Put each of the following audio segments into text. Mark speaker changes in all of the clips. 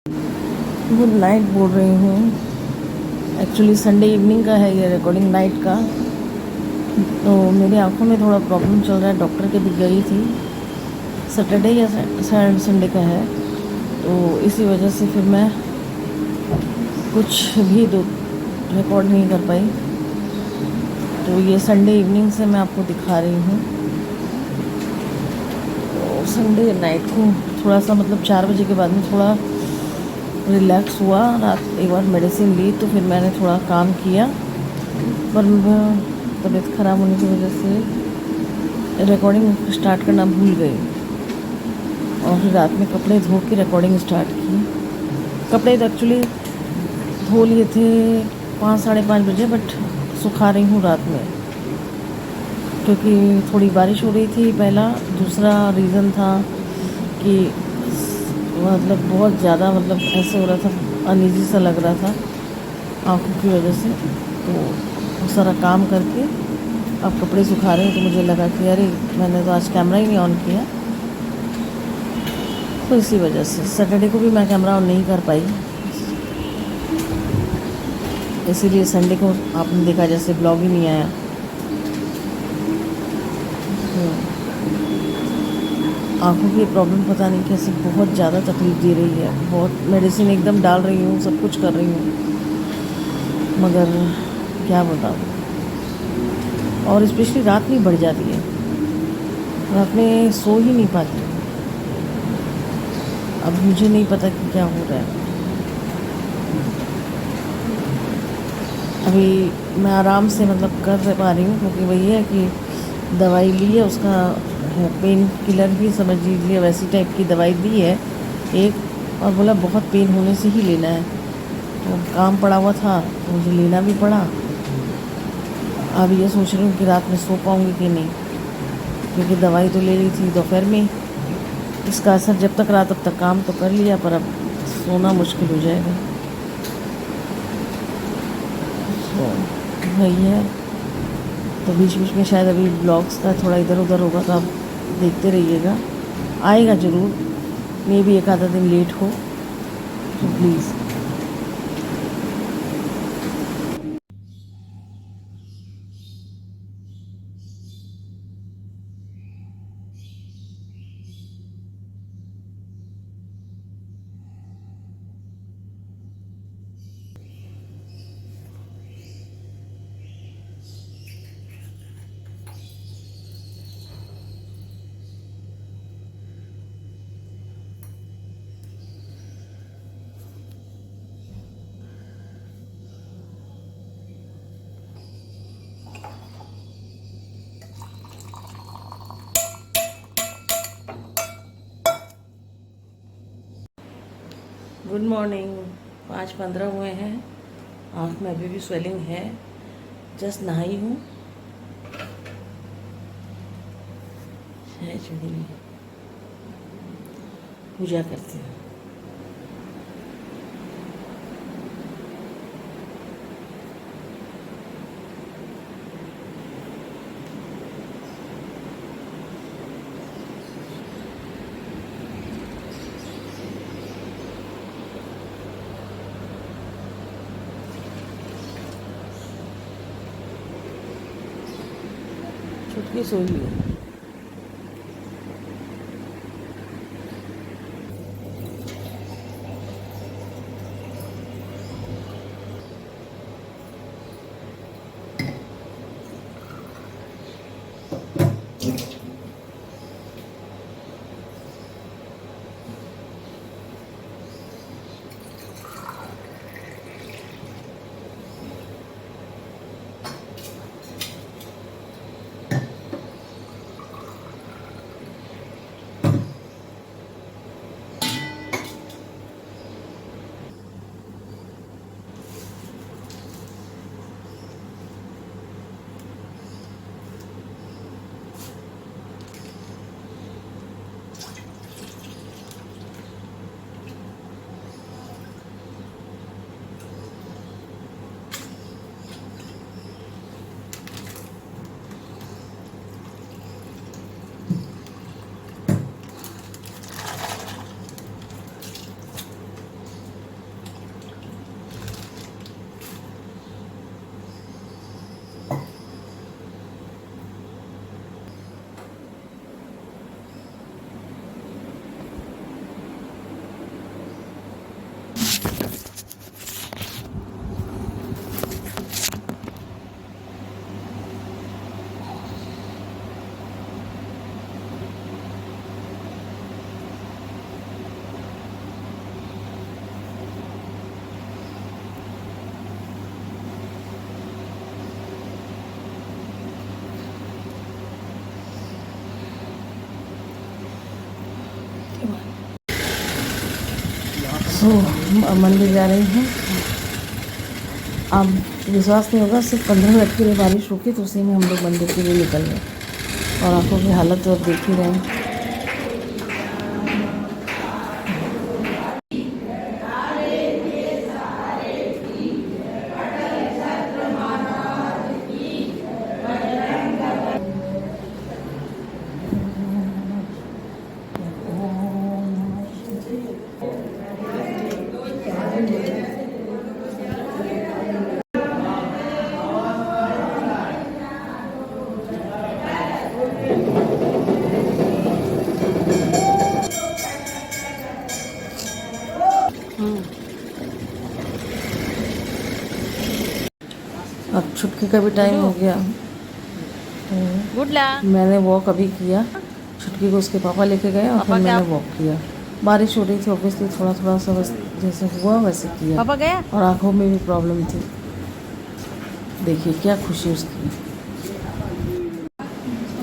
Speaker 1: Good night बोल रही हूँ। एक्चुअली संडे इवनिंग का है ये रिकॉर्डिंग नाइट का। तो मेरी आंखों में थोड़ा प्रॉब्लम चल रहा है, डॉक्टर के भी गई थी। सैटरडे या संडे का है, तो इसी वजह से फिर मैं कुछ भी रिकॉर्ड नहीं कर पाई। तो ये संडे इवनिंग से मैं आपको दिखा रही हूँ। तो संडे नाइट को थोड़ा सा मतलब 4 बजे के बाद में थोड़ा रिलैक्स हुआ। रात एक बार मेडिसिन ली तो फिर मैंने थोड़ा काम किया, पर तबीयत ख़राब होने की वजह से रिकॉर्डिंग स्टार्ट करना भूल गई। और फिर रात में कपड़े धो के रिकॉर्डिंग स्टार्ट की। कपड़े तो एक्चुअली धो लिए थे 5 साढ़े 5 बजे, बट सुखा रही हूँ रात में, क्योंकि थोड़ी बारिश हो रही थी। पहला दूसरा रीज़न था कि मतलब बहुत ज़्यादा मतलब ऐसे हो रहा था, अनईजी सा लग रहा था आँखों की वजह से। तो सारा काम करके अब कपड़े सुखा रहे हैं, तो मुझे लगा कि अरे मैंने तो आज कैमरा ही नहीं ऑन किया। तो इसी वजह से सैटरडे को भी मैं कैमरा ऑन नहीं कर पाई, इसीलिए संडे को आपने देखा जैसे ब्लॉग ही नहीं आया। आँखों की प्रॉब्लम पता नहीं कैसे बहुत ज़्यादा तकलीफ़ दे रही है। बहुत मेडिसिन एकदम डाल रही हूँ, सब कुछ कर रही हूँ, मगर क्या बताऊँ। और स्पेशली रात में बढ़ जाती है, रात में सो ही नहीं पाती हूँ। अब मुझे नहीं पता कि क्या हो रहा है। अभी मैं आराम से मतलब कर पा रही हूँ, क्योंकि वही है कि दवाई ली है, उसका है पेन किलर भी समझ लीजिए, वैसी टाइप की दवाई दी है एक, और बोला बहुत पेन होने से ही लेना है। तो काम पड़ा हुआ था तो मुझे लेना भी पड़ा। अब ये सोच रही हूँ कि रात में सो पाऊँगी कि नहीं, क्योंकि दवाई तो ले ली थी दोपहर में। इसका असर जब तक रहा तब तक काम तो कर लिया, पर अब सोना मुश्किल हो जाएगा। तो वही है। तो बीच बीच में शायद अभी ब्लॉग्स का थोड़ा इधर उधर होगा, तो आप देखते रहिएगा। आएगा ज़रूर, मे भी एक आधा दिन लेट हो, तो प्लीज़। Good morning. 5:15 हुए हैं। आँख में अभी भी स्वेलिंग है। जस्ट नहाई हूँ, पूजा करती हूँ। छुटकी सोई हुई है। मंदिर जा रही हूँ। अब विश्वास नहीं होगा, सिर्फ 15 मिनट के लिए बारिश रुकी तो उसी में हम लोग मंदिर के लिए निकल गए और आंखों की हालत तो अब देख ही रहे हैं। अब छुटकी का भी टाइम हो गया। मैंने वॉक अभी किया, छुटकी को उसके पापा लेके गए और फिर मैंने वॉक किया। बारिश हो रही थी, ऑब्वियसली थोड़ा थोड़ा सा बस जैसे हुआ वैसे किया। पापा गया और आंखों में भी प्रॉब्लम थी। देखिए क्या खुशी उसकी।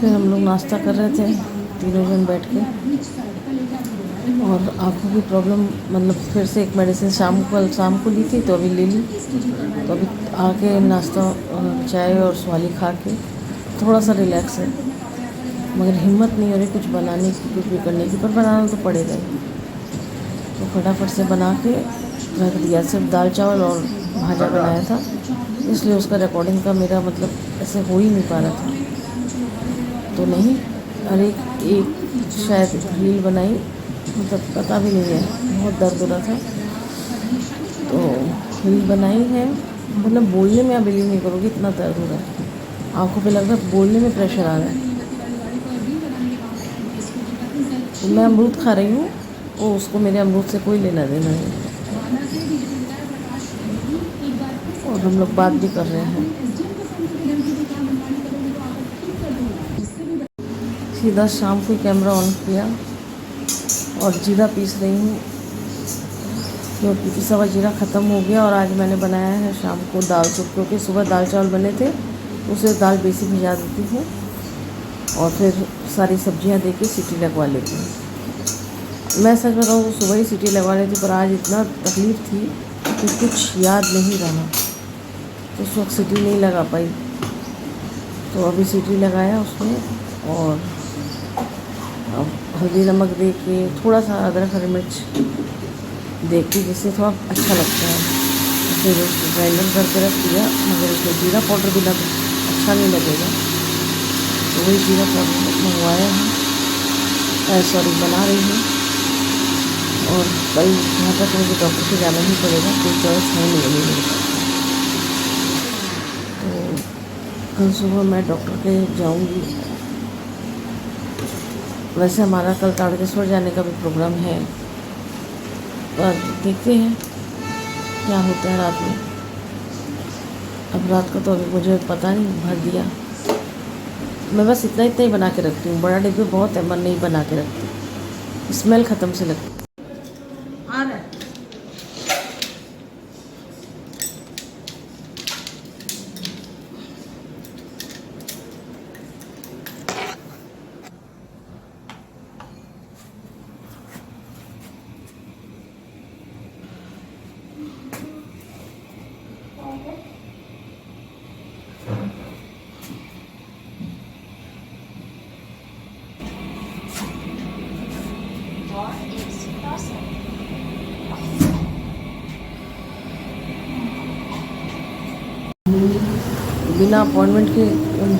Speaker 1: फिर हम लोग नाश्ता कर रहे थे तीनों जन बैठ के, और आंखों की प्रॉब्लम मतलब फिर से एक मेडिसिन शाम को ली थी तो अभी ले ली। तो अभी आके नाश्ता चाय और स्वाली खा के थोड़ा सा रिलैक्स है, मगर हिम्मत नहीं हो रही कुछ बनाने की, कुछ भी करने की, पर बनाना तो पड़ेगा ही। तो फटाफट से बना के रख दिया। सिर्फ दाल चावल और भाजा बनाया था, इसलिए उसका रिकॉर्डिंग का मेरा मतलब ऐसे हो ही नहीं पा रहा था। तो नहीं, अरे एक शायद रील बनाई, मतलब पता भी नहीं है, बहुत दर्द हो रहा था तो रील बनाई है। मतलब बोलने में आप बिलीव नहीं करोगे इतना दर्द हो रहा है, आंखों पे लग रहा है बोलने में प्रेशर आ रहा है। तो मैं अमरूद खा रही हूँ और उसको मेरे अमरूद से कोई लेना देना नहीं, और हम लोग बात भी कर रहे हैं। सीधा शाम को कैमरा ऑन किया और जीरा पीस रही हूँ, क्योंकि पिसा हुआ जीरा ख़त्म हो गया। और आज मैंने बनाया है शाम को दाल चूर, क्योंकि सुबह दाल चावल बने थे, उसे दाल बेसी भिजा देती हूँ और फिर सारी सब्जियाँ दे के सीटी लगवा लेती हूँ। मैं सच बताऊँ तो सुबह ही सीटी लगवा लेती, पर आज इतना तकलीफ़ थी कि कुछ याद नहीं रहा, तो उस वक्त सीटी नहीं लगा पाई। तो अभी सीटी लगाया उसमें, और अब हल्दी नमक दे के थोड़ा सा अदरक हरी मिर्च दे के, जिससे थोड़ा अच्छा लगता है। फिर ग्राइंडर करके रख दिया, मगर इसमें जीरा पाउडर बिना तो अच्छा नहीं लगेगा, तो वही जीरा पाउडर मंगवाया है, सॉरी बना रही हूँ। और कल यहाँ तक मुझे डॉक्टर से जाना ही पड़ेगा, कोई चॉइस है नहीं मेरे पास। तो कल सुबह मैं डॉक्टर के जाऊँगी। वैसे हमारा कल ताड़केश्वर जाने का भी प्रोग्राम है, पर देखते हैं क्या होता है रात में। अब रात का तो अभी मुझे पता नहीं, भर दिया। मैं बस इतना ही बना के रखती हूँ, बड़ा डिब्बे बहुत है, मन नहीं बना के रखती, स्मेल ख़त्म से लगती। बिना अपॉइंटमेंट के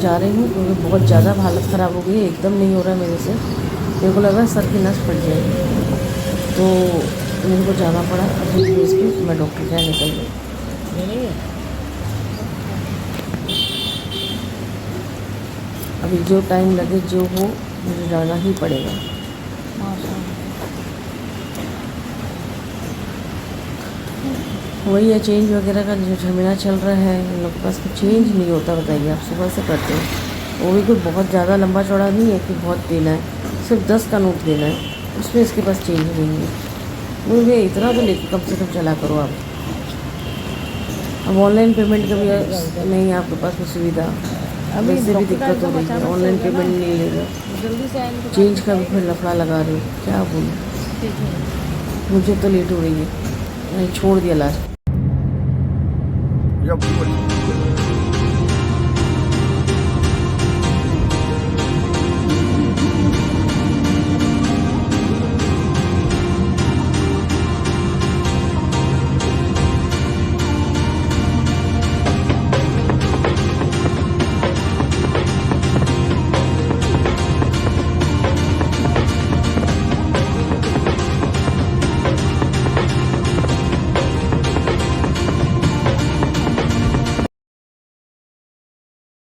Speaker 1: जा रही हूँ, क्योंकि बहुत ज़्यादा हालत ख़राब हो गई है, एकदम नहीं हो रहा है मेरे से। मेरे को लग रहा है सर की नस फट जाएगी, तो मेरे को जाना पड़ा अपनी प्लेस पे। मैं डॉक्टर के यहाँ निकल गई। अभी जो टाइम लगे जो हो, मुझे जाना ही पड़ेगा। वही है, चेंज वगैरह का जो झमेला चल रहा है इन लोग के पास, कुछ चेंज नहीं होता। बताइए, आप सुबह से करते हो, वो भी कुछ बहुत ज़्यादा लंबा चौड़ा नहीं है कि बहुत देना है, सिर्फ 10 का नोट देना है, उसमें इसके पास चेंज नहीं है। वो भैया इतना तो लेके कम से कम चला करो आप। अब ऑनलाइन पेमेंट का भी नहीं है आपके पास में सुविधा, वैसे भी दिक्कत हो रही है, ऑनलाइन पेमेंट नहीं लेगा,
Speaker 2: जल्दी से आएंगे तो
Speaker 1: चेंज का भी फिर लफड़ा लगा रहे हो, क्या बोलूँ।
Speaker 2: ठीक है।
Speaker 1: मुझे तो लेट हो रही है, मैंने छोड़ दिया लास्ट।
Speaker 3: जब